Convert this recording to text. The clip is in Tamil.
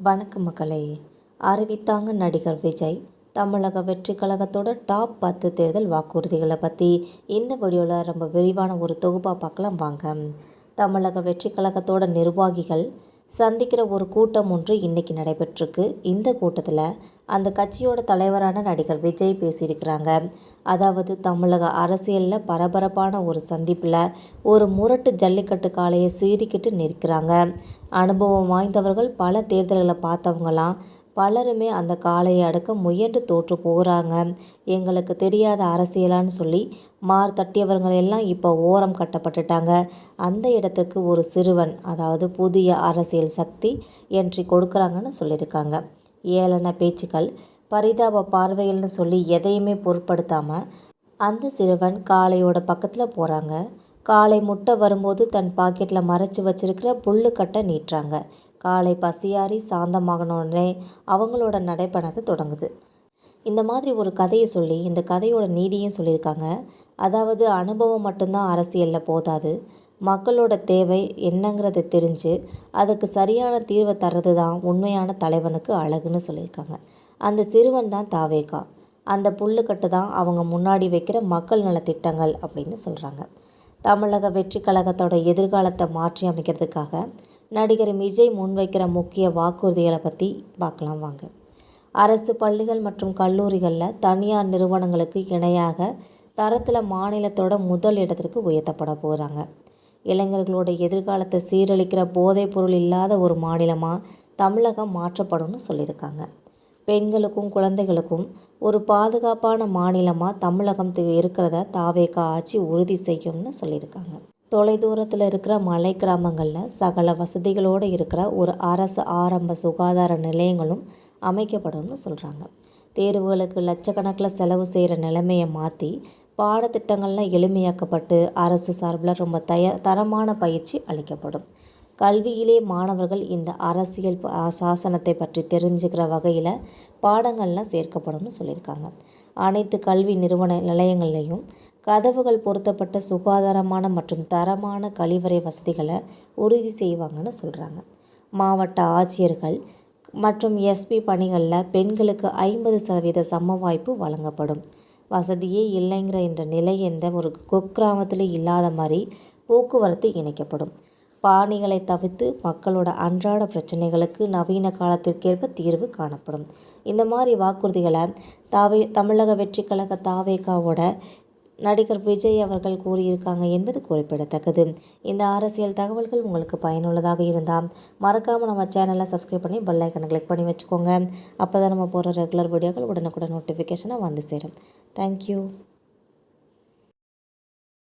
வணக்கம் மக்களே. அறிவித்தாங்க நடிகர் விஜய் தமிழக வெற்றி கழகத்தோட டாப் 10 தேர்தல் வாக்குறுதிகளை பற்றி இந்த வீடியோவில் ரொம்ப விரிவான ஒரு தொகுப்பாக பார்க்கலாம் வாங்க. தமிழக வெற்றி கழகத்தோட நிர்வாகிகள் சந்திக்கிற ஒரு கூட்டம் ஒன்று இன்றைக்கி நடைபெற்றிருக்கு. இந்த கூட்டத்தில் அந்த கட்சியோட தலைவரான நடிகர் விஜய் பேசியிருக்கிறாங்க. அதாவது தமிழக அரசியலில் பரபரப்பான ஒரு சந்திப்பில் ஒரு முரட்டு ஜல்லிக்கட்டு காளையை சீறிக்கிட்டு நிற்கிறாங்க. அனுபவம் வாய்ந்தவர்கள், பல தேர்தல்களை பார்த்தவங்களாம் பலருமே அந்த காளையை அடக்க முயன்று தோற்று போகிறாங்க. எங்களுக்கு தெரியாத அரசியலான்னு சொல்லி தட்டியவர்கள் எல்லாம் இப்போ ஓரம் கட்டப்பட்டுட்டாங்க. அந்த இடத்துக்கு ஒரு சிறுவன், அதாவது புதிய அரசியல் சக்தி என்ட்ரி கொடுக்குறாங்கன்னு சொல்லியிருக்காங்க. ஏளன பேச்சுக்கள், பரிதாப பார்வைகள்னு சொல்லி எதையுமே பொருட்படுத்தாமல் அந்த சிறுவன் காளையோட பக்கத்தில் போகிறாங்க. காளை முட்டை வரும்போது தன் பாக்கெட்டில் மறைச்சி வச்சிருக்கிற புல்லுக்கட்டை நீட்டுறாங்க. காளை பசியாரி சாந்தமாகனோடனே அவங்களோட நடைப்பயணத்தை தொடங்குது. இந்த மாதிரி ஒரு கதையை சொல்லி இந்த கதையோட நீதியும் சொல்லியிருக்காங்க. அதாவது அனுபவம் மட்டும்தான் அரசியலில் போதாது, மக்களோட தேவை என்னங்கிறத தெரிஞ்சு அதுக்கு சரியான தீர்வை தர்றது தான் உண்மையான தலைவனுக்கு அழகுன்னு சொல்லியிருக்காங்க. அந்த சிறுவன் தான் தாவேகா. அந்த புல்லுக்கட்டு தான் அவங்க முன்னாடி வைக்கிற மக்கள் நலத்திட்டங்கள் அப்படின்னு சொல்கிறாங்க. தமிழக வெற்றி கழகத்தோட எதிர்காலத்தை மாற்றி அமைக்கிறதுக்காக நடிகர் விஜய் முன்வைக்கிற முக்கிய வாக்குறுதிகளை பற்றி பார்க்கலாம் வாங்க. அரசு பள்ளிகள் மற்றும் கல்லூரிகளில் தனியார் நிறுவனங்களுக்கு இணையாக தரத்தில் மாநிலத்தோட முதல் இடத்திற்கு உயர்த்தப்பட போகிறாங்க. இளைஞர்களோட எதிர்காலத்தை சீரழிக்கிற போதைப் பொருள் இல்லாத ஒரு மாநிலமாக தமிழகம் மாற்றப்படும்னு சொல்லியிருக்காங்க. பெண்களுக்கும் குழந்தைகளுக்கும் ஒரு பாதுகாப்பான மாநிலமாக தமிழகம் இருக்கிறத தாவேகா ஆட்சி உறுதி செய்யும்னு சொல்லியிருக்காங்க. தொலைதூரத்தில் இருக்கிற மலை கிராமங்களில் சகல வசதிகளோடு இருக்கிற ஒரு அரசு ஆரம்ப சுகாதார நிலையங்களும் அமைக்கப்படும்னு சொல்கிறாங்க. தேர்வுகளுக்கு லட்சக்கணக்கில் செலவு செய்கிற நிலைமையை மாற்றி பாடத்திட்டங்கள்லாம் எளிமையாக்கப்பட்டு அரசு சார்பில் ரொம்ப தரமான பயிற்சி அளிக்கப்படும். கல்வியிலே மாணவர்கள் இந்த அரசியல் சாசனத்தை பற்றி தெரிஞ்சுக்கிற வகையில் பாடங்கள்லாம் சேர்க்கப்படும்னு சொல்லியிருக்காங்க. அனைத்து கல்வி நிலையங்கள்லேயும் கதவுகள் பொருத்தப்பட்ட சுகாதாரமான மற்றும் தரமான கழிவறை வசதிகளை உறுதி செய்வாங்கன்னு சொல்கிறாங்க. மாவட்ட ஆட்சியர்கள் மற்றும் எஸ்பி பணிகளில் பெண்களுக்கு 50% சம வாய்ப்பு வழங்கப்படும். வசதியே இல்லைங்கிற என்ற நிலை எந்த ஒரு குக்கிராமத்திலும் இல்லாத மாதிரி போக்குவரத்து இணைக்கப்படும். பாணிகளை தவிர்த்து மக்களோட அன்றாட பிரச்சனைகளுக்கு நவீன காலத்திற்கேற்ப தீர்வு காணப்படும். இந்த மாதிரி வாக்குறுதிகளை தமிழக வெற்றி கழக தாவேகாவோட நடிகர் விஜய் அவர்கள் கூறியிருக்காங்க என்பது குறிப்பிடத்தக்கது. இந்த அரசியல் தகவல்கள் உங்களுக்கு பயனுள்ளதாக இருந்தால் மறக்காமல் நம்ம சேனலை சப்ஸ்கிரைப் பண்ணி பெல் ஐக்கனை கிளிக் பண்ணி வச்சுக்கோங்க. அப்போ தான் நம்ம போகிற ரெகுலர் வீடியோக்கள் உடனுக்குடன் நோட்டிஃபிகேஷனாக வந்து சேரும். தேங்க்யூ.